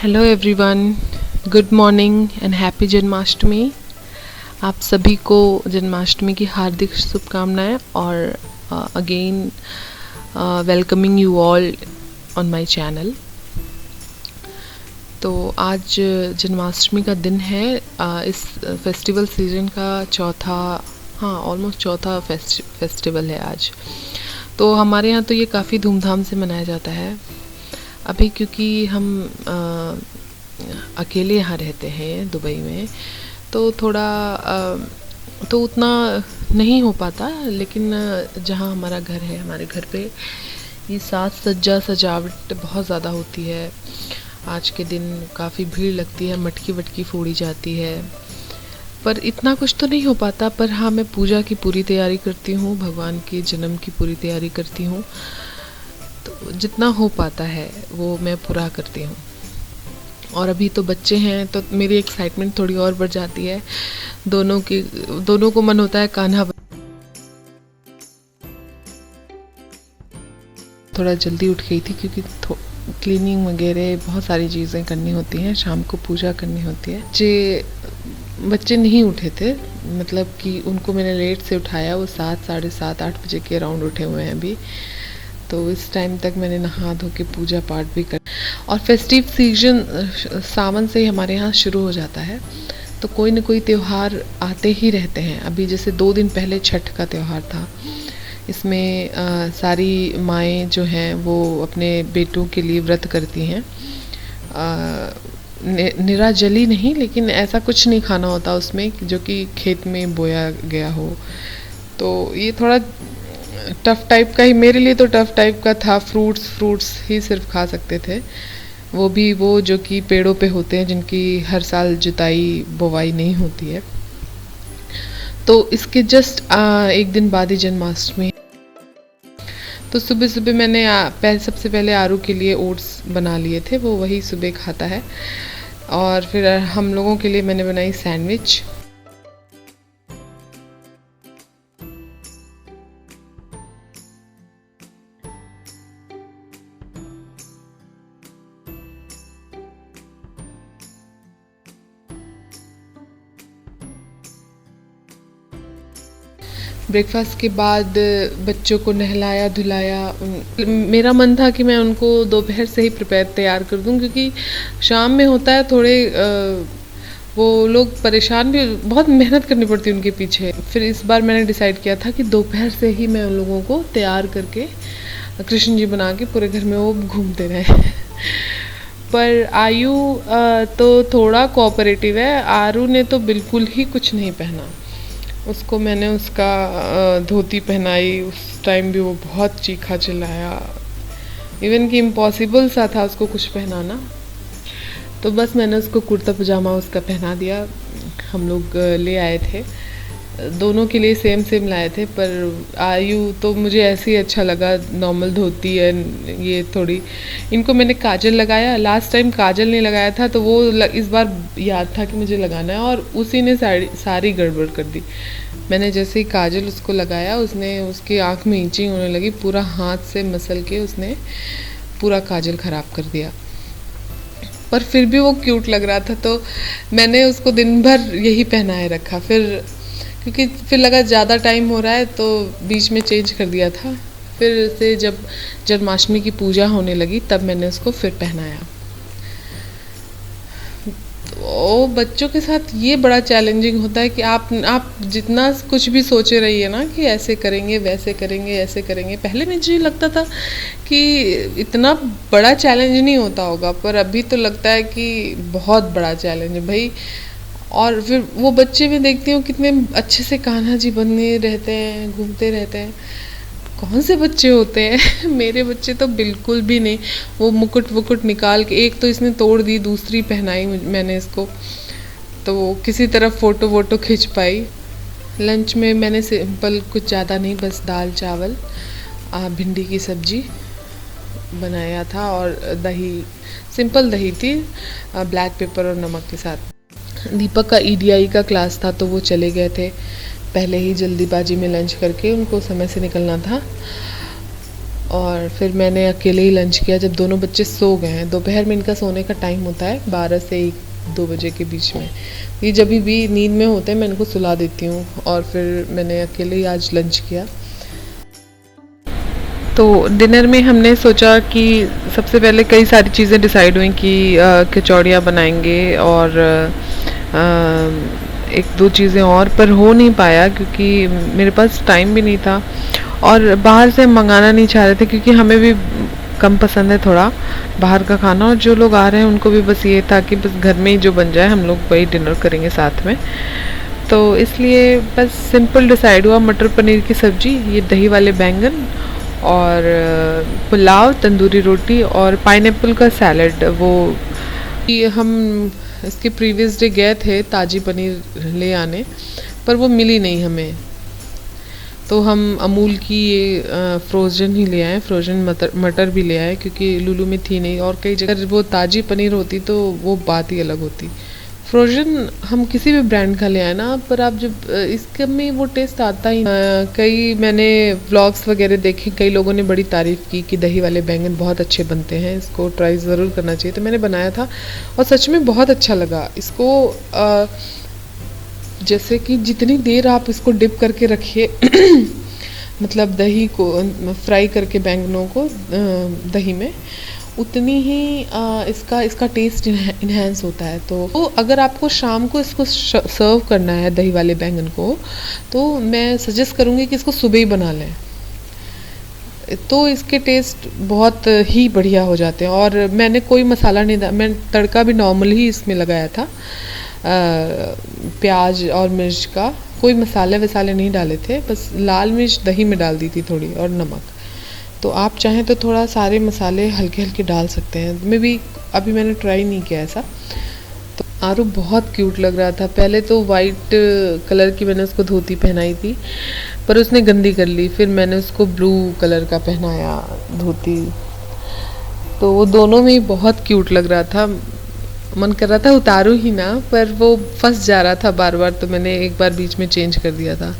Hello everyone, good morning and happy Janmashtami. आप सभी को जन्माष्टमी की हार्दिक शुभकामनाएं और again welcoming you all on my channel. तो आज जन्माष्टमी का दिन है। इस फेस्टिवल सीजन का ऑलमोस्ट चौथा फेस्टिवल है आज। तो हमारे यहाँ तो ये काफ़ी धूमधाम से मनाया जाता है। अभी क्योंकि हम अकेले यहाँ रहते हैं दुबई में, तो थोड़ा तो उतना नहीं हो पाता, लेकिन जहाँ हमारा घर है, हमारे घर पे ये साज सज्जा सजावट बहुत ज़्यादा होती है। आज के दिन काफ़ी भीड़ लगती है, मटकी वटकी फोड़ी जाती है, पर इतना कुछ तो नहीं हो पाता। पर हाँ, मैं पूजा की पूरी तैयारी करती हूँ, भगवान के जन्म की पूरी तैयारी करती हूँ। तो जितना हो पाता है वो मैं पूरा करती हूँ। और अभी तो बच्चे हैं तो मेरी एक्साइटमेंट थोड़ी और बढ़ जाती है। दोनों को मन होता है कान्हा। थोड़ा जल्दी उठ गई थी क्योंकि क्लीनिंग वगैरह बहुत सारी चीज़ें करनी होती हैं, शाम को पूजा करनी होती है। बच्चे नहीं उठे थे, मतलब कि उनको मैंने लेट से उठाया। वो 7, साढ़े 7, 8 बजे के अराउंड उठे हुए हैं अभी। तो इस टाइम तक मैंने नहा धो के पूजा पाठ भी कर। और फेस्टिव सीजन सावन से ही हमारे यहाँ शुरू हो जाता है, तो कोई न कोई त्यौहार आते ही रहते हैं। अभी जैसे 2 दिन पहले छठ का त्यौहार था। इसमें सारी माएँ जो हैं वो अपने बेटों के लिए व्रत करती हैं। निराजली नहीं, लेकिन ऐसा कुछ नहीं खाना होता उसमें जो कि खेत में बोया गया हो। तो ये थोड़ा टफ़ टाइप का ही, मेरे लिए तो टफ़ टाइप का था। फ्रूट्स ही सिर्फ खा सकते थे, वो भी वो जो कि पेड़ों पे होते हैं, जिनकी हर साल जुताई बोवाई नहीं होती है। तो इसके जस्ट 1 दिन बाद ही जन्माष्टमी। तो सुबह सुबह मैंने सबसे पहले आरू के लिए ओट्स बना लिए थे, वो वही सुबह खाता है। और फिर हम लोगों के लिए मैंने बनाई सैंडविच। ब्रेकफास्ट के बाद बच्चों को नहलाया धुलाया। मेरा मन था कि मैं उनको दोपहर से ही तैयार कर दूं, क्योंकि शाम में होता है थोड़े वो लोग परेशान भी, बहुत मेहनत करनी पड़ती है उनके पीछे। फिर इस बार मैंने डिसाइड किया था कि दोपहर से ही मैं उन लोगों को तैयार करके कृष्ण जी बना के पूरे घर में वो घूमते रहे। पर आयु तो थोड़ा कोऑपरेटिव है। आरू ने तो बिल्कुल ही कुछ नहीं पहना। उसको मैंने उसका धोती पहनाई, उस टाइम भी वो बहुत चीखा चिल्लाया, इवन कि इम्पॉसिबल सा था उसको कुछ पहनाना। तो बस मैंने उसको कुर्ता पजामा उसका पहना दिया। हम लोग ले आए थे, दोनों के लिए सेम लाए थे। पर आयु तो मुझे ऐसे ही अच्छा लगा, नॉर्मल धोती है। ये थोड़ी इनको मैंने काजल लगाया, लास्ट टाइम काजल नहीं लगाया था, तो वो इस बार याद था कि मुझे लगाना है, और उसी ने सारी गड़बड़ कर दी। मैंने जैसे ही काजल उसको लगाया, उसकी आँख में इंचिंग होने लगी, पूरा हाथ से मसल के उसने पूरा काजल ख़राब कर दिया। पर फिर भी वो क्यूट लग रहा था, तो मैंने उसको दिन भर यही पहनाए रखा। क्योंकि फिर लगा ज़्यादा टाइम हो रहा है, तो बीच में चेंज कर दिया था। फिर से जब जन्माष्टमी की पूजा होने लगी, तब मैंने उसको फिर पहनाया। तो बच्चों के साथ ये बड़ा चैलेंजिंग होता है कि आप जितना कुछ भी सोचे रहिए ना कि ऐसे करेंगे, वैसे करेंगे, ऐसे करेंगे। पहले मुझे लगता था कि इतना बड़ा चैलेंज नहीं होता होगा, पर अभी तो लगता है कि बहुत बड़ा चैलेंज है भाई। और फिर वो बच्चे भी देखती हूँ कितने अच्छे से कान्हा जी बने रहते हैं, घूमते रहते हैं। कौन से बच्चे होते हैं? मेरे बच्चे तो बिल्कुल भी नहीं। वो मुकुट निकाल के, एक तो इसने तोड़ दी, दूसरी पहनाई मैंने इसको, तो किसी तरह फ़ोटो वोटो खींच पाई। लंच में मैंने सिंपल, कुछ ज़्यादा नहीं, बस दाल चावल, भिंडी की सब्जी बनाया था, और दही, सिंपल दही थी, ब्लैक पेपर और नमक के साथ। दीपक का EDI का क्लास था, तो वो चले गए थे पहले ही जल्दीबाजी में लंच करके, उनको समय से निकलना था। और फिर मैंने अकेले ही लंच किया जब दोनों बच्चे सो गए हैं। दोपहर में इनका सोने का टाइम होता है 12 से 1-2 बजे के बीच में। ये जब भी नींद में होते हैं मैं इनको सुला देती हूँ और फिर मैंने अकेले ही आज लंच किया। तो डिनर में हमने सोचा कि सबसे पहले कई सारी चीज़ें डिसाइड हुई कि कचौड़ियाँ बनाएंगे और 1-2 चीज़ें और, पर हो नहीं पाया क्योंकि मेरे पास टाइम भी नहीं था और बाहर से हम मंगाना नहीं चाह रहे थे क्योंकि हमें भी कम पसंद है थोड़ा बाहर का खाना, और जो लोग आ रहे हैं उनको भी बस ये था कि बस घर में ही जो बन जाए हम लोग वही डिनर करेंगे साथ में। तो इसलिए बस सिंपल डिसाइड हुआ, मटर पनीर की सब्ज़ी, ये दही वाले बैंगन और पुलाव, तंदूरी रोटी और पाइनएप्पल का सैलड। वो ये हम इसके प्रीवियस डे गए थे ताजी पनीर ले आने, पर वो मिली नहीं हमें, तो हम अमूल की ये फ्रोज़न ही ले आए, फ्रोज़न मटर भी ले आए क्योंकि लुलु में थी नहीं, और कई जगह वो ताज़ी पनीर होती तो वो बात ही अलग होती। फ्रोज़न हम किसी भी ब्रांड का ले आए ना, पर आप जब इसके में वो टेस्ट आता ही कई मैंने व्लॉग्स वगैरह देखे, कई लोगों ने बड़ी तारीफ़ की कि दही वाले बैंगन बहुत अच्छे बनते हैं, इसको ट्राई ज़रूर करना चाहिए। तो मैंने बनाया था और सच में बहुत अच्छा लगा। इसको जैसे कि जितनी देर आप इसको डिप करके रखिए मतलब दही को फ्राई करके बैंगनों को दही में, उतनी ही इसका टेस्ट इन्हेंस होता है। तो अगर आपको शाम को इसको सर्व करना है दही वाले बैंगन को, तो मैं सजेस्ट करूँगी कि इसको सुबह ही बना लें, तो इसके टेस्ट बहुत ही बढ़िया हो जाते हैं। और मैंने कोई मसाला नहीं डाला, मैं तड़का भी नॉर्मल ही इसमें लगाया था, प्याज और मिर्च का, कोई मसाले वसाले नहीं डाले थे, बस लाल मिर्च दही में डाल दी थी थोड़ी और नमक। तो आप चाहें तो थोड़ा सारे मसाले हल्के हल्के डाल सकते हैं, मैं भी अभी मैंने ट्राई नहीं किया ऐसा। तो आरू बहुत क्यूट लग रहा था। पहले तो वाइट कलर की मैंने उसको धोती पहनाई थी, पर उसने गंदी कर ली, फिर मैंने उसको ब्लू कलर का पहनाया धोती, तो वो दोनों में ही बहुत क्यूट लग रहा था। मन कर रहा था उतारूं ही ना, पर वो फंस जा रहा था बार बार, तो मैंने एक बार बीच में चेंज कर दिया था।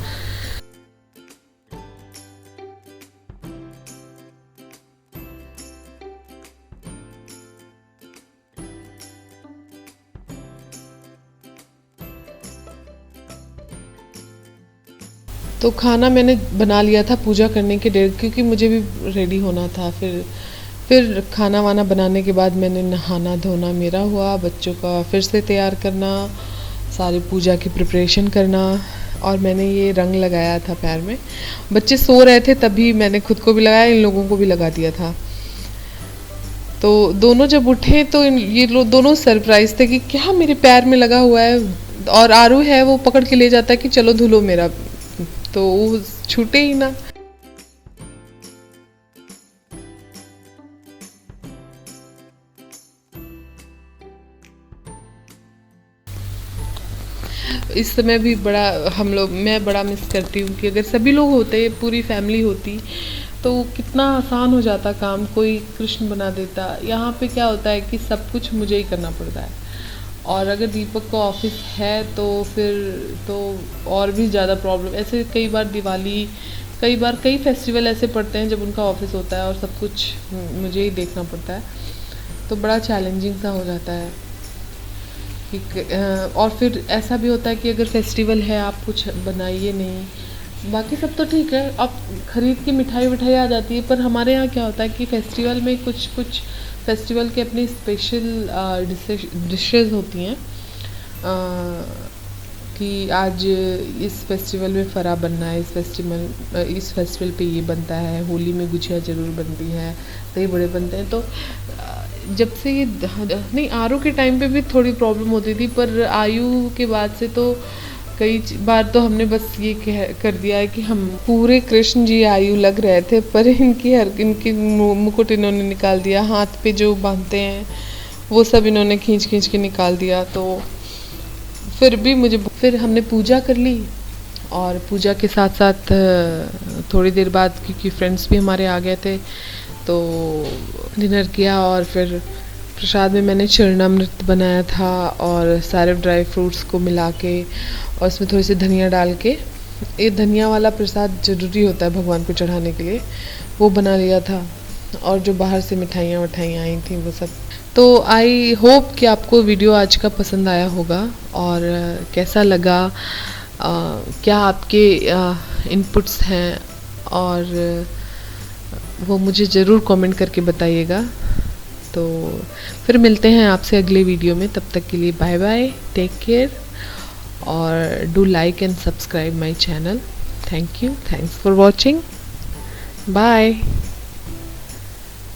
तो खाना मैंने बना लिया था पूजा करने के डेढ़, क्योंकि मुझे भी रेडी होना था। फिर खाना वाना बनाने के बाद मैंने नहाना धोना मेरा हुआ, बच्चों का फिर से तैयार करना, सारी पूजा की प्रिपरेशन करना, और मैंने ये रंग लगाया था पैर में। बच्चे सो रहे थे तभी मैंने खुद को भी लगाया, इन लोगों को भी लगा दिया था। तो दोनों जब उठे तो ये लोग दोनों सरप्राइज थे कि क्या मेरे पैर में लगा हुआ है, और आरू है वो पकड़ के ले जाता है कि चलो धुलो मेरा, तो वो छूटे ही ना। इस समय भी मैं बड़ा मिस करती हूँ कि अगर सभी लोग होते, पूरी फैमिली होती, तो कितना आसान हो जाता काम, कोई कृष्ण बना देता। यहाँ पे क्या होता है कि सब कुछ मुझे ही करना पड़ता है, और अगर दीपक का ऑफिस है तो फिर तो और भी ज़्यादा प्रॉब्लम। ऐसे कई बार दिवाली, कई फेस्टिवल ऐसे पड़ते हैं जब उनका ऑफिस होता है और सब कुछ मुझे ही देखना पड़ता है, तो बड़ा चैलेंजिंग सा हो जाता है कि और फिर ऐसा भी होता है कि अगर फेस्टिवल है आप कुछ बनाइए नहीं, बाकी सब तो ठीक है, अब खरीद के मिठाई विठाई आ जाती है, पर हमारे यहाँ क्या होता है कि फेस्टिवल में कुछ फेस्टिवल के अपनी स्पेशल डिशेस होती हैं, कि आज इस फेस्टिवल में फरा बनना है, इस फेस्टिवल पे ये बनता है, होली में गुजिया ज़रूर बनती है, दही बड़े बनते हैं। तो जब से ये नहीं, आरू के टाइम पे भी थोड़ी प्रॉब्लम होती थी, पर आयु के बाद से तो कई बार तो हमने बस ये कर दिया है कि हम पूरे कृष्ण जी आयु लग रहे थे, पर इनकी मुकुट इन्होंने निकाल दिया, हाथ पे जो बांधते हैं वो सब इन्होंने खींच के निकाल दिया। तो फिर हमने पूजा कर ली, और पूजा के साथ साथ थोड़ी देर बाद क्योंकि फ्रेंड्स भी हमारे आ गए थे तो डिनर किया, और फिर प्रसाद में मैंने चरणामृत बनाया था और सारे ड्राई फ्रूट्स को मिला के, और उसमें थोड़ी सी धनिया डाल के, ये धनिया वाला प्रसाद ज़रूरी होता है भगवान को चढ़ाने के लिए, वो बना लिया था, और जो बाहर से मिठाइयाँ वठाइयाँ आई थी वो सब। तो आई होप कि आपको वीडियो आज का पसंद आया होगा, और कैसा लगा, क्या आपके इनपुट्स हैं, और वो मुझे ज़रूर कमेंट करके बताइएगा। तो फिर मिलते हैं आपसे अगले वीडियो में, तब तक के लिए बाय बाय, टेक केयर, और do like and subscribe my channel. Thank you, thanks for watching, bye.